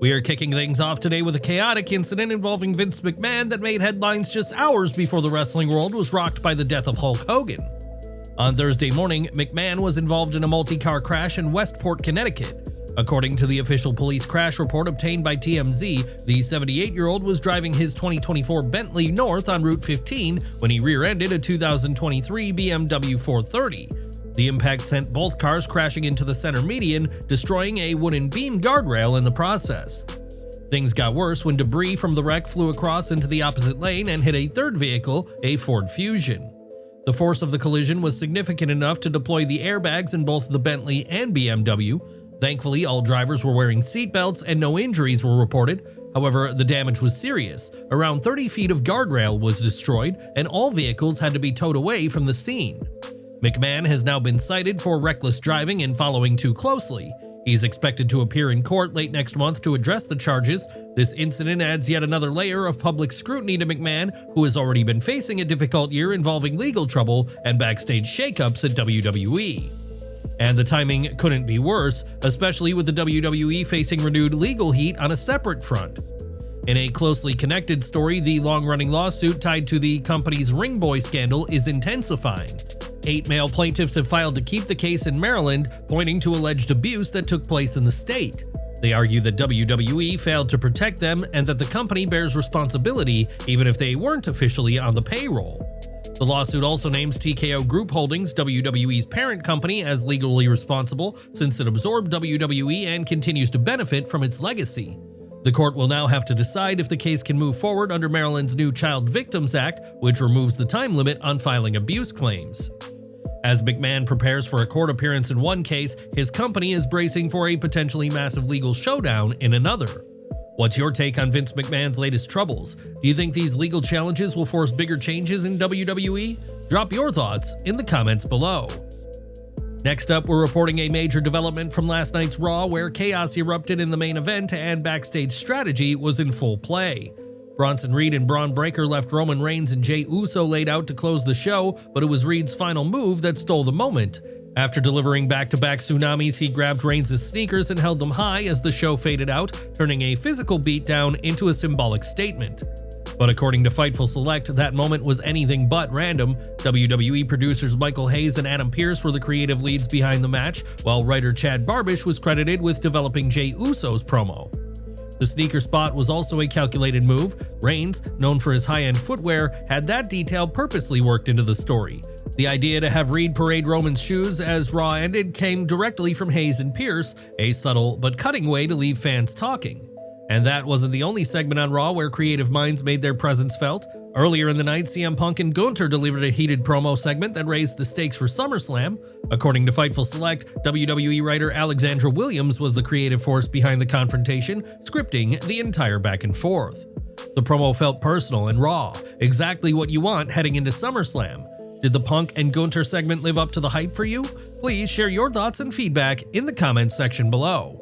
We are kicking things off today with a chaotic incident involving Vince McMahon that made headlines just hours before the wrestling world was rocked by the death of Hulk Hogan. On Thursday morning, McMahon was involved in a multi-car crash in Westport, Connecticut. According to the official police crash report obtained by TMZ, the 78-year-old was driving his 2024 Bentley north on Route 15 when he rear-ended a 2023 BMW 430. The impact sent both cars crashing into the center median, destroying a wooden beam guardrail in the process. Things got worse when debris from the wreck flew across into the opposite lane and hit a third vehicle, a Ford Fusion. The force of the collision was significant enough to deploy the airbags in both the Bentley and BMW. Thankfully, all drivers were wearing seatbelts and no injuries were reported. However, the damage was serious. Around 30 feet of guardrail was destroyed, and all vehicles had to be towed away from the scene. McMahon has now been cited for reckless driving and following too closely. He's expected to appear in court late next month to address the charges. This incident adds yet another layer of public scrutiny to McMahon, who has already been facing a difficult year involving legal trouble and backstage shakeups at WWE. And the timing couldn't be worse, especially with the WWE facing renewed legal heat on a separate front. In a closely connected story, the long-running lawsuit tied to the company's Ring Boy scandal is intensifying. 8 male plaintiffs have filed to keep the case in Maryland, pointing to alleged abuse that took place in the state. They argue that WWE failed to protect them and that the company bears responsibility even if they weren't officially on the payroll. The lawsuit also names TKO Group Holdings, WWE's parent company, as legally responsible since it absorbed WWE and continues to benefit from its legacy. The court will now have to decide if the case can move forward under Maryland's new Child Victims Act, which removes the time limit on filing abuse claims. As McMahon prepares for a court appearance in one case, his company is bracing for a potentially massive legal showdown in another. What's your take on Vince McMahon's latest troubles? Do you think these legal challenges will force bigger changes in WWE? Drop your thoughts in the comments below. Next up, we're reporting a major development from last night's Raw where chaos erupted in the main event and backstage strategy was in full play. Bronson Reed and Braun Breaker left Roman Reigns and Jey Uso laid out to close the show, but it was Reed's final move that stole the moment. After delivering back-to-back tsunamis, he grabbed Reigns' sneakers and held them high as the show faded out, turning a physical beatdown into a symbolic statement. But according to Fightful Select, that moment was anything but random. WWE producers Michael Hayes and Adam Pearce were the creative leads behind the match, while writer Chad Barbish was credited with developing Jey Uso's promo. The sneaker spot was also a calculated move. Reigns, known for his high-end footwear, had that detail purposely worked into the story. The idea to have Reed parade Roman's shoes as Raw ended came directly from Hayes and Pearce, a subtle but cutting way to leave fans talking. And that wasn't the only segment on Raw where creative minds made their presence felt. Earlier in the night, CM Punk and Gunther delivered a heated promo segment that raised the stakes for SummerSlam. According to Fightful Select, WWE writer Alexandra Williams was the creative force behind the confrontation, scripting the entire back and forth. The promo felt personal and raw, exactly what you want heading into SummerSlam. Did the Punk and Gunther segment live up to the hype for you? Please share your thoughts and feedback in the comments section below.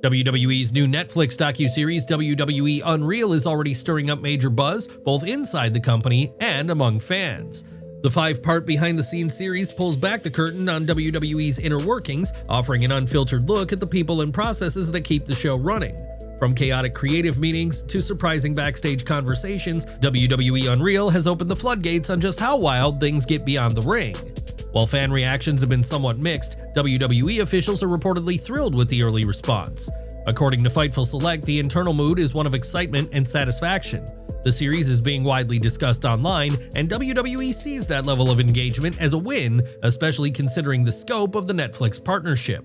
WWE's new Netflix docuseries WWE Unreal is already stirring up major buzz, both inside the company and among fans. The 5-part behind-the-scenes series pulls back the curtain on WWE's inner workings, offering an unfiltered look at the people and processes that keep the show running. From chaotic creative meetings to surprising backstage conversations, WWE Unreal has opened the floodgates on just how wild things get beyond the ring. While fan reactions have been somewhat mixed, WWE officials are reportedly thrilled with the early response. According to Fightful Select, the internal mood is one of excitement and satisfaction. The series is being widely discussed online, and WWE sees that level of engagement as a win, especially considering the scope of the Netflix partnership.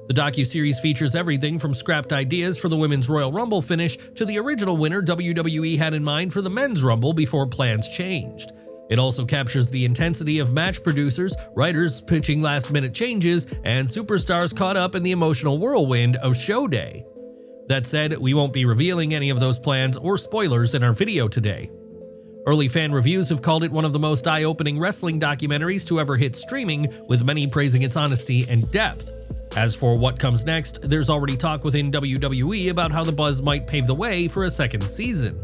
The docuseries features everything from scrapped ideas for the Women's Royal Rumble finish to the original winner WWE had in mind for the Men's Rumble before plans changed. It also captures the intensity of match producers, writers pitching last-minute changes, and superstars caught up in the emotional whirlwind of show day. That said, we won't be revealing any of those plans or spoilers in our video today. Early fan reviews have called it one of the most eye-opening wrestling documentaries to ever hit streaming, with many praising its honesty and depth. As for what comes next, there's already talk within WWE about how the buzz might pave the way for a second season.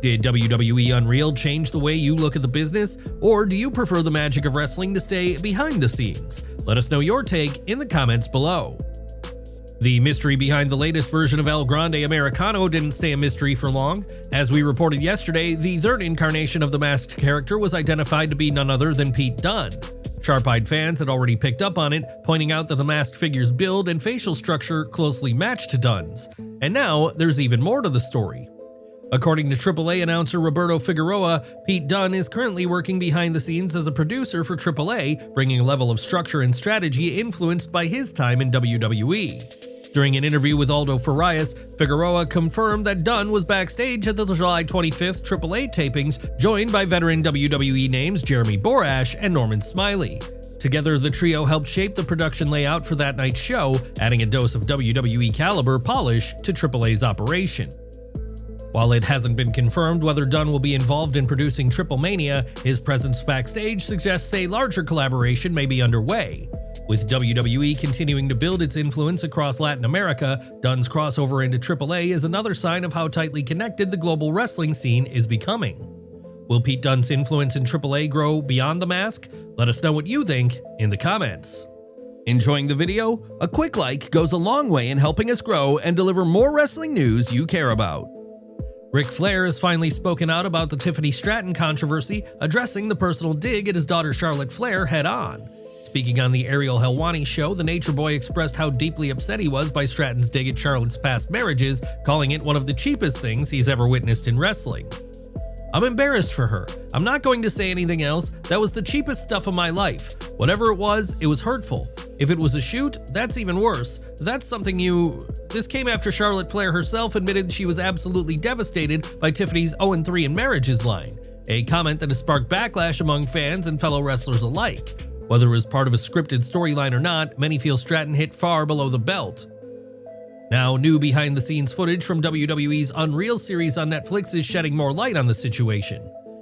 Did WWE Unreal change the way you look at the business, or do you prefer the magic of wrestling to stay behind the scenes? Let us know your take in the comments below. The mystery behind the latest version of El Grande Americano didn't stay a mystery for long. As we reported yesterday, the third incarnation of the masked character was identified to be none other than Pete Dunne. Sharp-eyed fans had already picked up on it, pointing out that the masked figure's build and facial structure closely matched Dunne's. And now, there's even more to the story. According to AAA announcer Roberto Figueroa, Pete Dunne is currently working behind the scenes as a producer for AAA, bringing a level of structure and strategy influenced by his time in WWE. During an interview with Aldo Farias, Figueroa confirmed that Dunne was backstage at the July 25th AAA tapings, joined by veteran WWE names Jeremy Borash and Norman Smiley. Together, the trio helped shape the production layout for that night's show, adding a dose of WWE caliber polish to AAA's operation. While it hasn't been confirmed whether Dunne will be involved in producing Triple Mania, his presence backstage suggests a larger collaboration may be underway. With WWE continuing to build its influence across Latin America, Dunne's crossover into AAA is another sign of how tightly connected the global wrestling scene is becoming. Will Pete Dunne's influence in AAA grow beyond the mask? Let us know what you think in the comments. Enjoying the video? A quick like goes a long way in helping us grow and deliver more wrestling news you care about. Ric Flair has finally spoken out about the Tiffany Stratton controversy, addressing the personal dig at his daughter Charlotte Flair head-on. Speaking on the Ariel Helwani show, the Nature Boy expressed how deeply upset he was by Stratton's dig at Charlotte's past marriages, calling it one of the cheapest things he's ever witnessed in wrestling. "I'm embarrassed for her. I'm not going to say anything else. That was the cheapest stuff of my life. Whatever it was hurtful. If it was a shoot, that's even worse. That's something This came after Charlotte Flair herself admitted she was absolutely devastated by Tiffany's 0-3 in marriages line, a comment that has sparked backlash among fans and fellow wrestlers alike. Whether it was part of a scripted storyline or not, many feel Stratton hit far below the belt. Now, new behind-the-scenes footage from WWE's Unreal series on Netflix is shedding more light on the situation.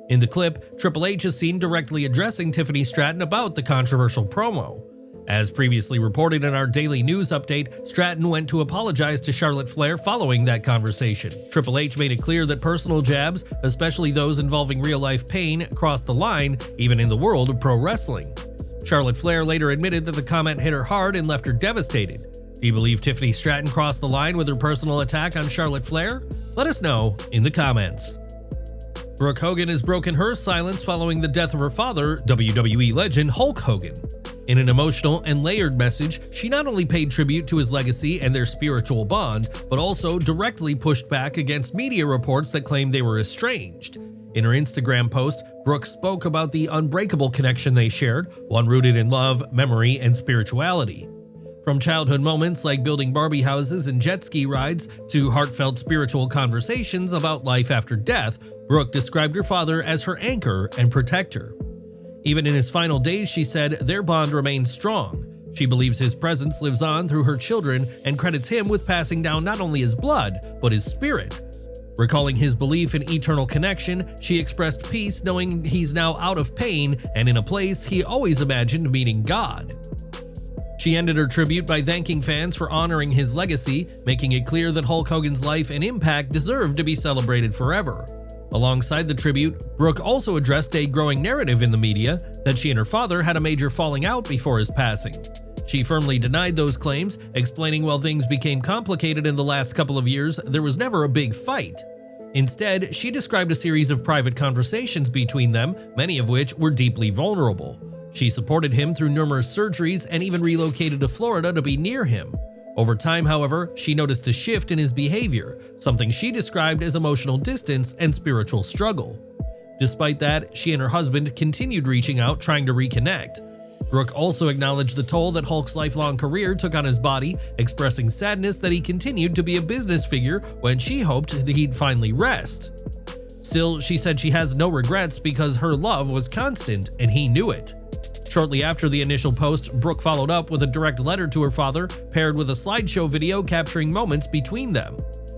In the clip, Triple H is seen directly addressing Tiffany Stratton about the controversial promo. As previously reported in our daily news update, Stratton went to apologize to Charlotte Flair following that conversation. Triple H made it clear that personal jabs, especially those involving real-life pain, crossed the line, even in the world of pro wrestling. Charlotte Flair later admitted that the comment hit her hard and left her devastated. Do you believe Tiffany Stratton crossed the line with her personal attack on Charlotte Flair? Let us know in the comments. Brooke Hogan has broken her silence following the death of her father, WWE legend Hulk Hogan. In an emotional and layered message, she not only paid tribute to his legacy and their spiritual bond, but also directly pushed back against media reports that claimed they were estranged. In her Instagram post, Brooke spoke about the unbreakable connection they shared, one rooted in love, memory, and spirituality. From childhood moments like building Barbie houses and jet ski rides to heartfelt spiritual conversations about life after death, Brooke described her father as her anchor and protector. Even in his final days, she said, their bond remains strong. She believes his presence lives on through her children and credits him with passing down not only his blood, but his spirit. Recalling his belief in eternal connection, she expressed peace knowing he's now out of pain and in a place he always imagined meeting God. She ended her tribute by thanking fans for honoring his legacy, making it clear that Hulk Hogan's life and impact deserve to be celebrated forever. Alongside the tribute, Brooke also addressed a growing narrative in the media that she and her father had a major falling out before his passing. She firmly denied those claims, explaining while things became complicated in the last couple of years, there was never a big fight. Instead, she described a series of private conversations between them, many of which were deeply vulnerable. She supported him through numerous surgeries and even relocated to Florida to be near him. Over time, however, she noticed a shift in his behavior, something she described as emotional distance and spiritual struggle. Despite that, she and her husband continued reaching out, trying to reconnect. Brooke also acknowledged the toll that Hulk's lifelong career took on his body, expressing sadness that he continued to be a business figure when she hoped that he'd finally rest. Still, she said she has no regrets because her love was constant and he knew it. Shortly after the initial post, Brooke followed up with a direct letter to her father, paired with a slideshow video capturing moments between them.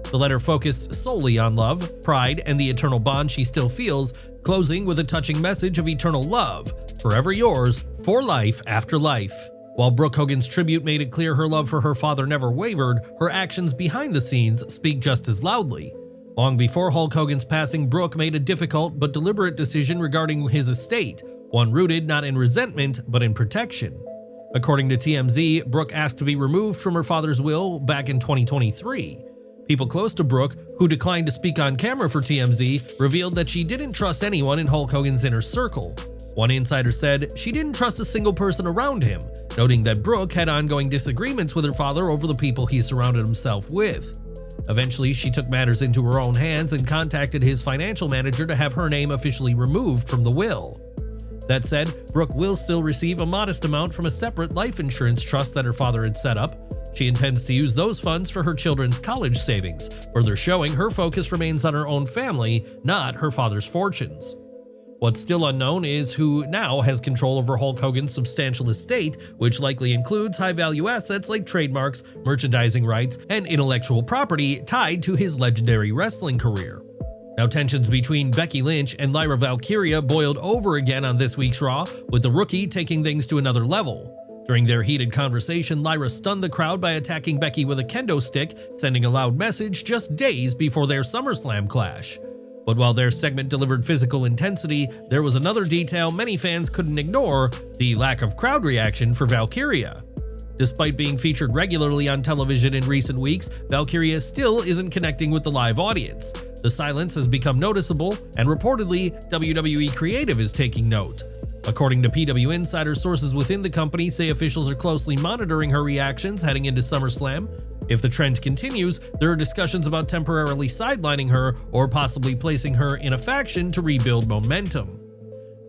The letter focused solely on love, pride, and the eternal bond she still feels, closing with a touching message of eternal love, forever yours, for life after life. While Brooke Hogan's tribute made it clear her love for her father never wavered, her actions behind the scenes speak just as loudly. Long before Hulk Hogan's passing, Brooke made a difficult but deliberate decision regarding his estate, one rooted not in resentment but in protection. According to TMZ, Brooke asked to be removed from her father's will back in 2023. People close to Brooke, who declined to speak on camera for TMZ, revealed that she didn't trust anyone in Hulk Hogan's inner circle. One insider said she didn't trust a single person around him, noting that Brooke had ongoing disagreements with her father over the people he surrounded himself with. Eventually, she took matters into her own hands and contacted his financial manager to have her name officially removed from the will. That said, Brooke will still receive a modest amount from a separate life insurance trust that her father had set up. She intends to use those funds for her children's college savings, further showing her focus remains on her own family, not her father's fortunes. What's still unknown is who now has control over Hulk Hogan's substantial estate, which likely includes high-value assets like trademarks, merchandising rights, and intellectual property tied to his legendary wrestling career. Now, tensions between Becky Lynch and Lyra Valkyria boiled over again on this week's Raw, with the rookie taking things to another level. During their heated conversation, Lyra stunned the crowd by attacking Becky with a kendo stick, sending a loud message just days before their SummerSlam clash. But while their segment delivered physical intensity, there was another detail many fans couldn't ignore: the lack of crowd reaction for Valkyria. Despite being featured regularly on television in recent weeks, Valkyria still isn't connecting with the live audience. The silence has become noticeable, and reportedly, WWE Creative is taking note. According to PW Insider, sources within the company say officials are closely monitoring her reactions heading into SummerSlam. If the trend continues, there are discussions about temporarily sidelining her or possibly placing her in a faction to rebuild momentum.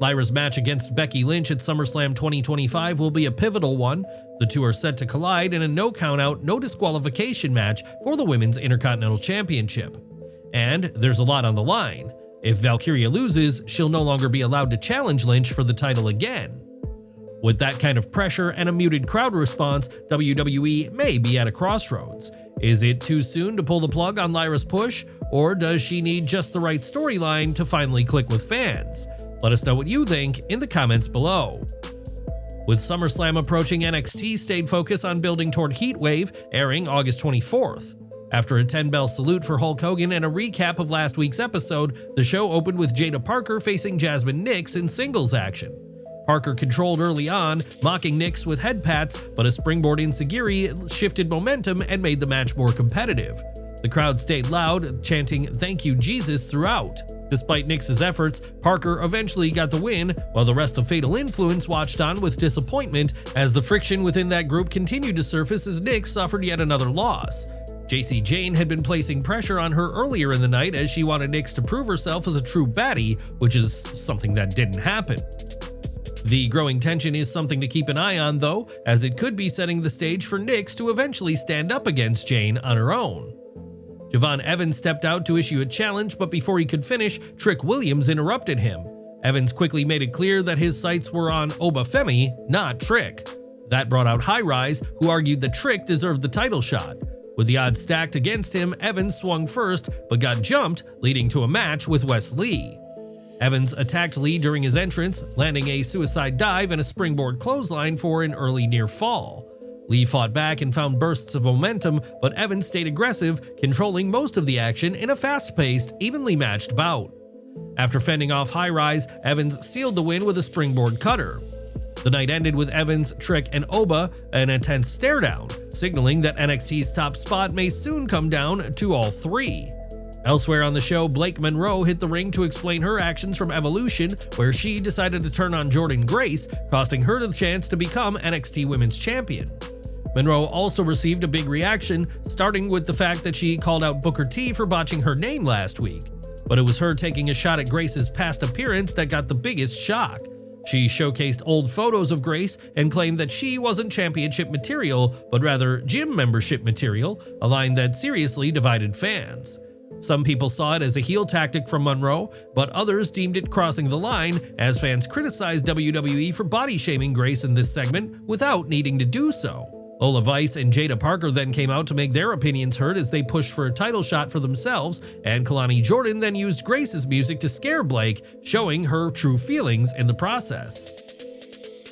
Lyra's match against Becky Lynch at SummerSlam 2025 will be a pivotal one. The two are set to collide in a no count-out, no disqualification match for the Women's Intercontinental Championship. And there's a lot on the line. If Valkyria loses, she'll no longer be allowed to challenge Lynch for the title again. With that kind of pressure and a muted crowd response, WWE may be at a crossroads. Is it too soon to pull the plug on Lyra's push, or does she need just the right storyline to finally click with fans? Let us know what you think in the comments below. With SummerSlam approaching, NXT stayed focused on building toward Heatwave, airing August 24th. After a 10-bell salute for Hulk Hogan and a recap of last week's episode, the show opened with Jaida Parker facing Jazmyn Nix in singles action. Parker controlled early on, mocking Nix with head pats, but a springboard enziguri shifted momentum and made the match more competitive. The crowd stayed loud, chanting "Thank you, Jesus" throughout. Despite Nix's efforts, Parker eventually got the win, while the rest of Fatal Influence watched on with disappointment as the friction within that group continued to surface as Nix suffered yet another loss. JC Jane had been placing pressure on her earlier in the night as she wanted Nix to prove herself as a true baddie, which is something that didn't happen. The growing tension is something to keep an eye on though, as it could be setting the stage for Nix to eventually stand up against Jane on her own. Javon Evans stepped out to issue a challenge, but before he could finish, Trick Williams interrupted him. Evans quickly made it clear that his sights were on Obafemi, not Trick. That brought out High Rise, who argued that Trick deserved the title shot. With the odds stacked against him, Evans swung first, but got jumped, leading to a match with Wes Lee. Evans attacked Lee during his entrance, landing a suicide dive and a springboard clothesline for an early near fall. Lee fought back and found bursts of momentum, but Evans stayed aggressive, controlling most of the action in a fast-paced, evenly matched bout. After fending off High Rise, Evans sealed the win with a springboard cutter. The night ended with Evans, Trick, and Oba an intense stare-down, signaling that NXT's top spot may soon come down to all three. Elsewhere on the show, Blake Monroe hit the ring to explain her actions from Evolution, where she decided to turn on Jordynne Grace, costing her the chance to become NXT Women's Champion. Monroe also received a big reaction, starting with the fact that she called out Booker T for botching her name last week. But it was her taking a shot at Grace's past appearance that got the biggest shock. She showcased old photos of Grace and claimed that she wasn't championship material, but rather gym membership material, a line that seriously divided fans. Some people saw it as a heel tactic from Monroe, but others deemed it crossing the line, as fans criticized WWE for body-shaming Grace in this segment without needing to do so. Lola Vice and Jaida Parker then came out to make their opinions heard as they pushed for a title shot for themselves, and Kalani Jordan then used Grace's music to scare Blake, showing her true feelings in the process.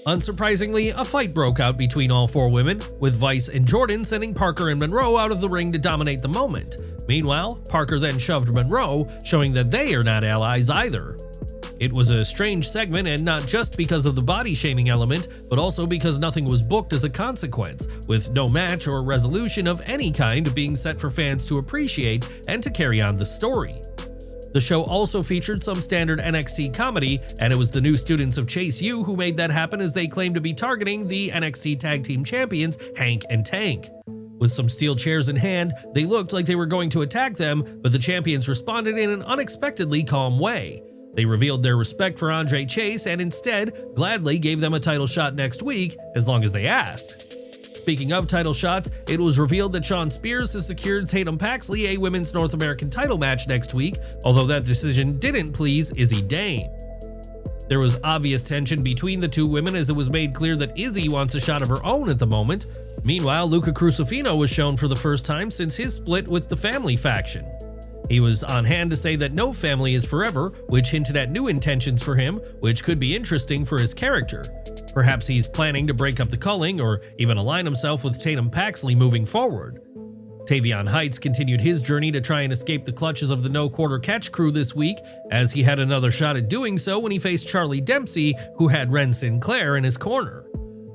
Unsurprisingly, a fight broke out between all four women, with Vice and Jordan sending Parker and Monroe out of the ring to dominate the moment. Meanwhile, Parker then shoved Monroe, showing that they are not allies either. It was a strange segment, and not just because of the body-shaming element, but also because nothing was booked as a consequence, with no match or resolution of any kind being set for fans to appreciate and to carry on the story. The show also featured some standard NXT comedy, and it was the new students of Chase U who made that happen, as they claimed to be targeting the NXT Tag Team Champions Hank and Tank. With some steel chairs in hand, they looked like they were going to attack them, but the champions responded in an unexpectedly calm way. They revealed their respect for Andre Chase and instead gladly gave them a title shot next week, as long as they asked. Speaking of title shots, it was revealed that Shawn Spears has secured Tatum Paxley a Women's North American title match next week, although that decision didn't please Izzy Dane. There was obvious tension between the two women, as it was made clear that Izzy wants a shot of her own at the moment. Meanwhile, Luca Crucifino was shown for the first time since his split with the Family faction. He was on hand to say that no family is forever, which hinted at new intentions for him, which could be interesting for his character. Perhaps he's planning to break up the culling or even align himself with Tatum Paxley moving forward. Tavion Heights continued his journey to try and escape the clutches of the No Quarter Catch crew this week, as he had another shot at doing so when he faced Charlie Dempsey, who had Ren Sinclair in his corner.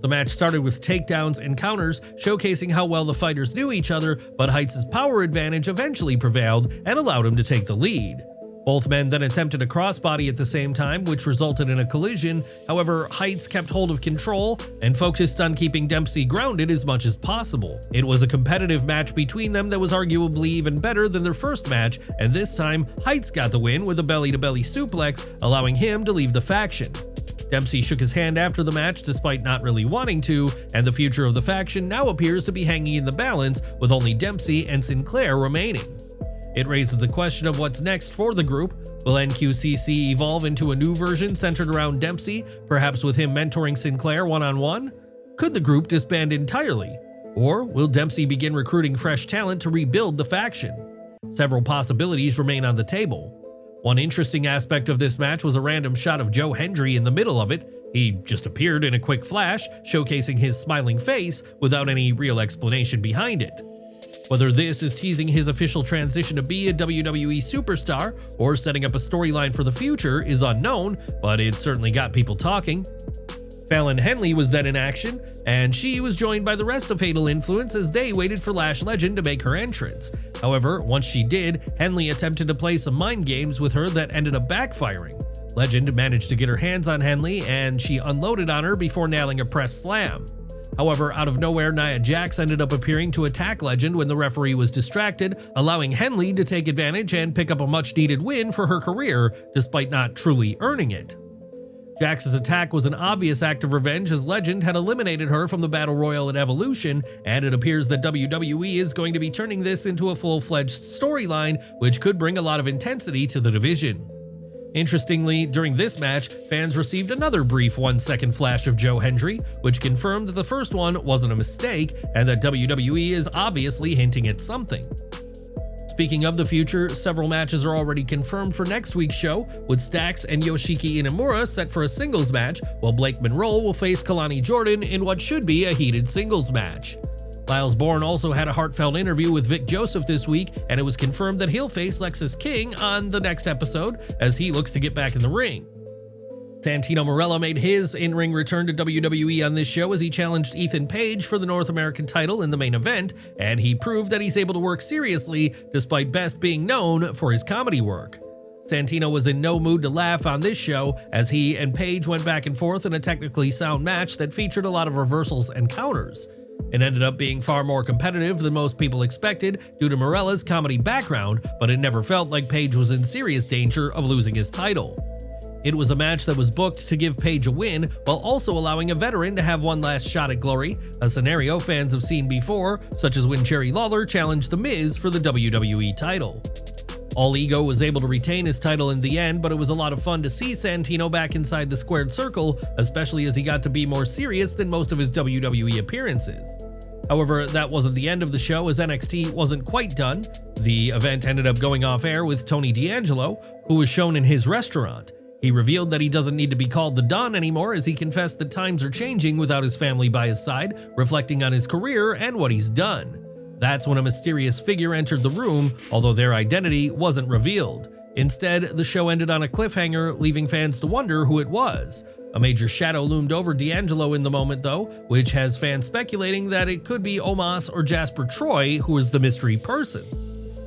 The match started with takedowns and counters, showcasing how well the fighters knew each other, but Heights' power advantage eventually prevailed and allowed him to take the lead. Both men then attempted a crossbody at the same time, which resulted in a collision. However, Heights kept hold of control and focused on keeping Dempsey grounded as much as possible. It was a competitive match between them that was arguably even better than their first match, and this time, Heights got the win with a belly-to-belly suplex, allowing him to leave the faction. Dempsey shook his hand after the match despite not really wanting to, and the future of the faction now appears to be hanging in the balance, with only Dempsey and Sinclair remaining. It raises the question of what's next for the group. Will NQCC evolve into a new version centered around Dempsey, perhaps with him mentoring Sinclair one-on-one? Could the group disband entirely? Or will Dempsey begin recruiting fresh talent to rebuild the faction? Several possibilities remain on the table. One interesting aspect of this match was a random shot of Joe Hendry in the middle of it. He just appeared in a quick flash, showcasing his smiling face without any real explanation behind it. Whether this is teasing his official transition to be a WWE superstar or setting up a storyline for the future is unknown, but it certainly got people talking. Fallon Henley was then in action, and she was joined by the rest of Fatal Influence as they waited for Lash Legend to make her entrance. However, once she did, Henley attempted to play some mind games with her that ended up backfiring. Legend managed to get her hands on Henley, and she unloaded on her before nailing a press slam. However, out of nowhere, Nia Jax ended up appearing to attack Legend when the referee was distracted, allowing Henley to take advantage and pick up a much-needed win for her career, despite not truly earning it. Jax's attack was an obvious act of revenge, as Legend had eliminated her from the Battle Royal at Evolution, and it appears that WWE is going to be turning this into a full-fledged storyline, which could bring a lot of intensity to the division. Interestingly, during this match, fans received another brief 1-second flash of Joe Hendry, which confirmed that the first one wasn't a mistake and that WWE is obviously hinting at something. Speaking of the future, several matches are already confirmed for next week's show, with Stax and Yoshiki Inamura set for a singles match, while Blake Monroe will face Kalani Jordan in what should be a heated singles match. Lyles Bourne also had a heartfelt interview with Vic Joseph this week, and it was confirmed that he'll face Lexis King on the next episode as he looks to get back in the ring. Santino Marella made his in-ring return to WWE on this show as he challenged Ethan Page for the North American title in the main event, and he proved that he's able to work seriously despite Best being known for his comedy work. Santino was in no mood to laugh on this show as he and Page went back and forth in a technically sound match that featured a lot of reversals and counters. It ended up being far more competitive than most people expected due to Morella's comedy background, but it never felt like Page was in serious danger of losing his title. It was a match that was booked to give Page a win, while also allowing a veteran to have one last shot at glory, a scenario fans have seen before, such as when Jerry Lawler challenged The Miz for the WWE title. All Ego was able to retain his title in the end, but it was a lot of fun to see Santino back inside the squared circle, especially as he got to be more serious than most of his WWE appearances. However, that wasn't the end of the show, as NXT wasn't quite done. The event ended up going off air with Tony D'Angelo, who was shown in his restaurant. He revealed that he doesn't need to be called the Don anymore, as he confessed that times are changing without his family by his side, reflecting on his career and what he's done. That's when a mysterious figure entered the room, although their identity wasn't revealed. Instead, the show ended on a cliffhanger, leaving fans to wonder who it was. A major shadow loomed over D'Angelo in the moment though, which has fans speculating that it could be Omos or Jasper Troy who is the mystery person.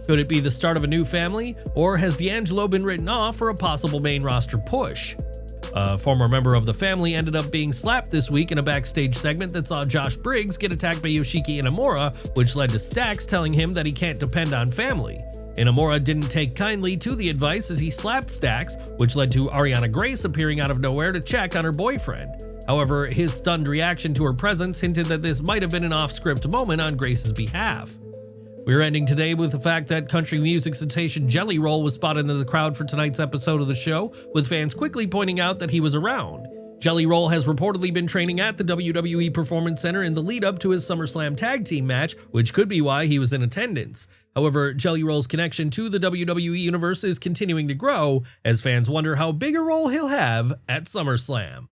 Could it be the start of a new family, or has D'Angelo been written off for a possible main roster push? A former member of the family ended up being slapped this week in a backstage segment that saw Josh Briggs get attacked by Yoshiki Inamura, which led to Stax telling him that he can't depend on family. Inamura didn't take kindly to the advice as he slapped Stax, which led to Ariana Grace appearing out of nowhere to check on her boyfriend. However, his stunned reaction to her presence hinted that this might have been an off-script moment on Grace's behalf. We're ending today with the fact that country music sensation Jelly Roll was spotted in the crowd for tonight's episode of the show, with fans quickly pointing out that he was around. Jelly Roll has reportedly been training at the WWE Performance Center in the lead-up to his SummerSlam tag team match, which could be why he was in attendance. However, Jelly Roll's connection to the WWE Universe is continuing to grow, as fans wonder how big a role he'll have at SummerSlam.